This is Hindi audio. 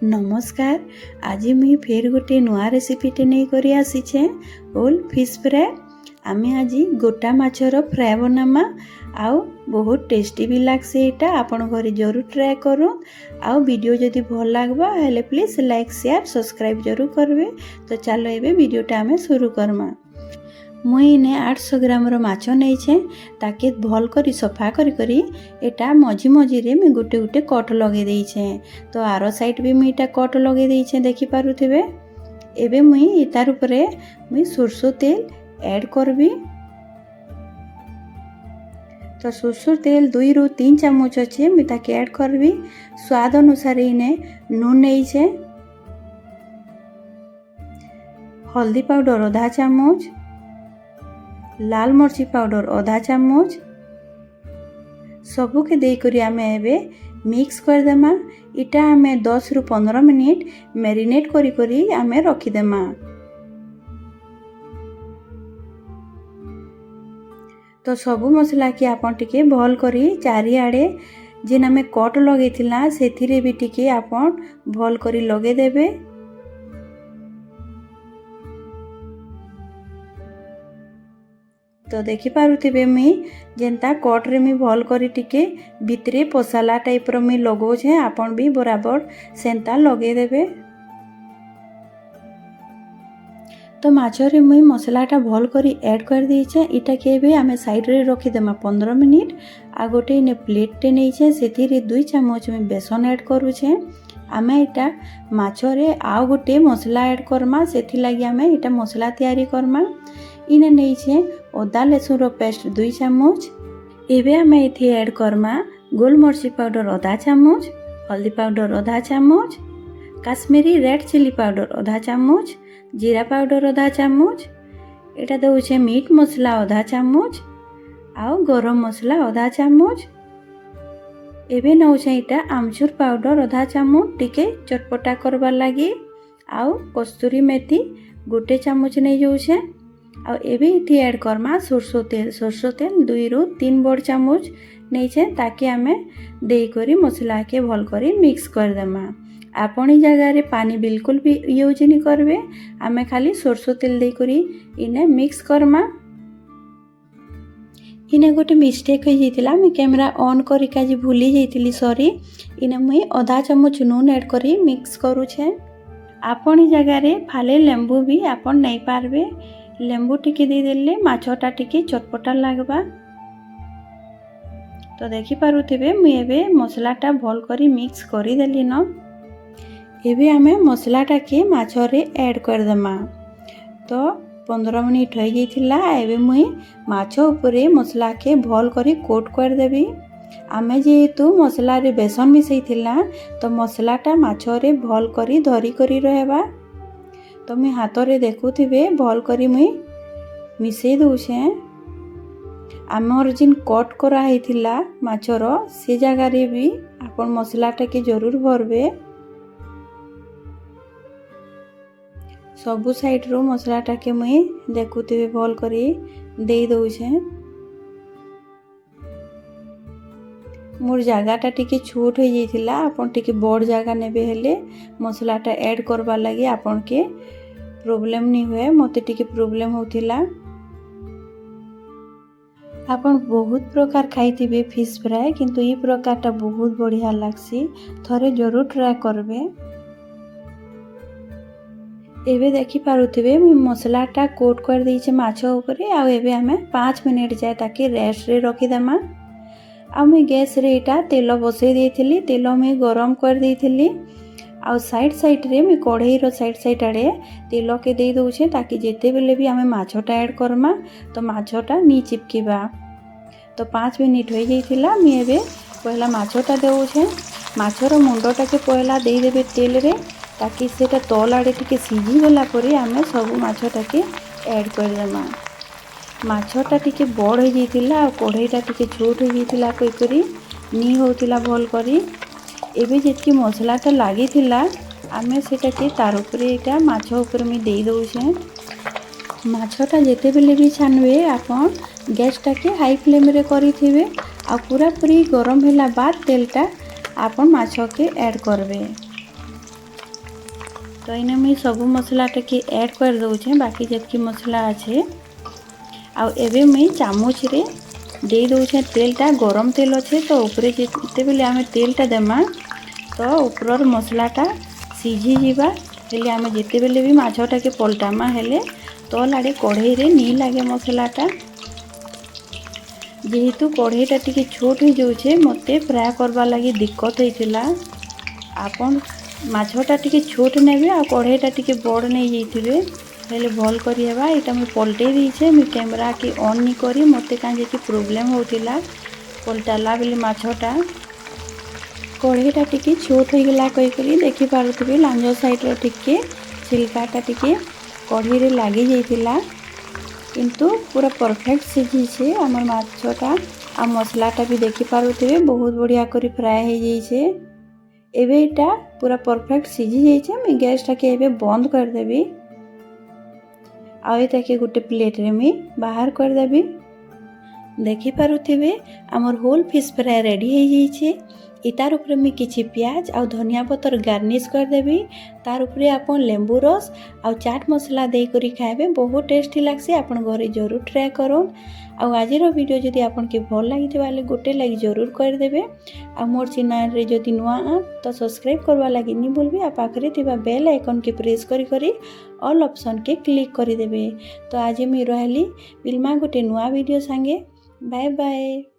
नमस्कार। आज मुई फेर गोटे नुआ रेसिपीटे नहीं करी आसीछे होल फिश फ्राए। आमे आज गोटा माछर फ्राए बनामा आउ बहुत टेस्टी भी लागसे। एटा आपण घरे जरूर ट्राए करो। आउ वीडियो जदि भल लागबा हेले प्लीज लाइक शेयर सब्सक्राइब जरूर करबे। तो चलो एबे वीडियोटा आमे शुरू करमा। मुई ने 800 ग्राम माछ नहीं ताके भल करी सफा करी एटा मझी मझी रे मैं गोटे गोटे कट लगे देइछे। तो आरो साइड भी मुई कट लगे देइछे देखि पारुथिबे। एबे मुई तार उपरे मुई सरसो तेल ऐड करबी। तो सरसो तेल 2 ରୁ 3 चामच अच्छे मुई ताके ऐड करबी। स्वाद अनुसार इने नून नहीं, हल्दी पाउडर आधा चामच, लाल मर्ची पाउडर आधा चामच, सबू के दे करी आमे एबे मिक्स कर देमा। इटा आमे 10 ରୁ 15 मिनिट मैरिनेट करी करी आमे रखी देमा। तो सबू मसला के आपन टिके भल करी चारिआडे जेन आमे कट लगेथिला सेथिरे भी टिके आपन भल करी लगे देबे। तो देखि पारुथिबे मुई जेनता कट रे मुई भल करी टिके भितरे पसाला टाइप रो मुई लगोछे। आपन भी बराबर सेंता लगे देबे। तो माछरे मुई मसलाटा भल करी ऐड कर देइछे। इटा के भी आमे साइड रे रखी देमा 15 मिनिट। आ गोटे ने प्लेट टे नैछे सेथिरे 2 चामच में बेसन ऐड करूछे। आमे इटा माछरे आउ गोटे मसला ऐड करमा, सेथि लागि आमे इटा मसला तैयारी करमा। इने नैछे अदा लहसुन पेस्ट 2 चामच। एबे आमे इथे ऐड करमा गोलमर्ची पाउडर आधा चामच, हल्दी पाउडर आधा चामच, काश्मीरी रेड चिली पाउडर आधा चामच, जीरा पाउडर आधा चामच। एटा दउछे मीट मसला आधा चामच आउ गरम मसला आधा चामच। एबे नउछे इटा आमचूर पाउडर आधा चामच टिके चटपटा करबार लागि। आउ कस्तूरी मेथी गोटे चामच नै जाउछे। आ एबे इथे ऐड करमा सरसो तेल 2 ରୁ 3 बड़ चामच नैछे ताकि आमे देई करी मसला के भल करी मिक्स कर देमा। आपणी जगह रे पानी बिल्कुल भी यूज नहीं करबे। आमे खाली सरसो तेल देई करी इने मिक्स करमा। इने गोटे मिस्टेक हो जाइतिला, मैं कैमरा ऑन करी काजी भूली जाइतिली सॉरी। इने मुई आधा चामच नून ऐड करी मिक्स करूछे। आपणी जगह रे फाले लेंबू भी आपन नहीं पारबे। लेंबू टिके दे देले माछटा टिके चटपटा लागबा। तो देखि पारुथिबे मुई एबे मसलाटा भल करी मिक्स करी देली न। एबे आमे मसलाटा के माछरे ऐड कर देमा। तो 15 मिनिट हो जाइतिला। एबे मुई माछ ऊपरे मसला के भल करी कोट कर देबी। आमे जेहेतु मसला रे बेसन मिसैतिला तो मसलाटा माछरे भल करी धरी करी रहबा। तो मुई हाथ रे देखुथिबे भल करी मुई मिसै दउछे। आमर जिन कट करा हैतिला माछर से जगह रे भी आपन मसलाटा के जरूर भरबे। सबु साइड रो मसलाटा के मुई देखुथिबे भल करी देई दउछे। मोर जगाटा टिके छोट हो जाइतिला, आपन टिके बड़ जगह नेबे हेले मसलाटा ऐड करबा लागि आपन के प्रॉब्लम नहीं हुए। मते टिके प्रॉब्लम होतिला। आपन बहुत प्रकार खाइथिबे फिश फ्राए, किंतु ई प्रकारटा बहुत बढ़िया लागसी। थरे जरूर ट्राई करबे। एबे देखि पारुथिबे मैं मसलाटा कोट कर देइछे माछ ऊपरे। आ एबे हमें 5 मिनिट जाय ताकि रेस्ट रे रखी देमा। आ मैं गैस रे इटा तेल बसई देइथिली। तेल मैं गरम कर देइथिली। आ साइड रे मैं कढ़ई रो साइड आड़े तेल के दे दउछे ताकि जेते बेले भी आमे माछटा ऐड करमा तो माछटा नी चिपकिबा। तो 5 मिनिट हो जाइतिला। मैं एबे पहला माछटा देउछे। माछर मुंडटा के पहला दे देबे तेल रे ताकि सेटा तल आड़े टिके सिझी गला परे आमे सब माछटा के ऐड कर देमा। माछटा टिके बड़ हो जाइतिला आ कढ़ईटा टिके छोट हो जाइतिला कई करी नी होतिला भल करी। एबे जेतकी मसलाटा लागिथिला आमे सेटा के तार उपरे एटा माछ ऊपर में देई दउछे। माछटा जेते बेले भी छानबे आपन गैसटा के हाई फ्लेम रे करिथिबे। आ पूरा पूरी गरम होला बाद तेलटा आपन माछ के ऐड करबे। तो इने मुई सब मसलाटा के ऐड कर दउछे बाकी जतकी मसला अच्छे आ एबे मुई चामच रे दे दउछे तेलटा गरम तेल अच्छे तो ऊपर जिते बेले आम तेलटा देमा तो ऊपर मसलाटा सीझी जीवा हेले आम जिते बेले भी माछटा के पलटामा हेले तल आड़े कढ़ई रे नी लागे मसलाटा जेहेतु कढ़ईटा टिके छोट हो जाउछे मते फ्राए करबा लगी दिक्कत होइतिला आपन माछटा टिके छोट नेबे आ कढ़ईटा टिके बड़ नै जइथिबे हेले भल करी हेबा एटा मैं पलटे दीछे मैं कैमरा के ऑन नी करी मते काजे कि प्रॉब्लम होतिला पलटाला बेले माछटा कढ़ईटा टिके छोट हो गला कहि करी देखि पारुथिबे लांजो साइड रो टिके छिलकाटा टिके कढ़ई रे लागी जाइतिला किंतु पूरा परफेक्ट सीझी छे हमर माछटा आ मसलाटा भी देखि पारुथिबे बहुत बढ़िया करी फ्राए हो जाइछे एबे एटा पूरा परफेक्ट सीझी जाइछे मैं गैसटा के एबे बंद कर देबी आ एटा के गोटे प्लेट रे मैं बाहर कर देबी देखि पारुथिबे हमर होल फिश फ्राए रेडी हो जाइछे इतार ऊपर मैं किछि प्याज आ धनिया पतर गार्निश कर देबी तार ऊपर आपन लेंबू रस आ चाट मसला दे करी खाइबे बहुत टेस्टी लागसे आपन घरे जरूर ट्राई करो आ आजिर वीडियो जदि आपन के भल लागिते बाले गोटे लाइक जरूर कर देबे आ मोर चैनल रे जदि नुआ तो सब्सक्राइब करवा लागि नि भूलबे आ पाखरे थिबा बेल आइकन के प्रेस करी करी ऑल ऑप्शन के क्लिक करी देबे तो आज मैं रहली बिलमा गोटे नुआ वीडियो संगे बाय बाय।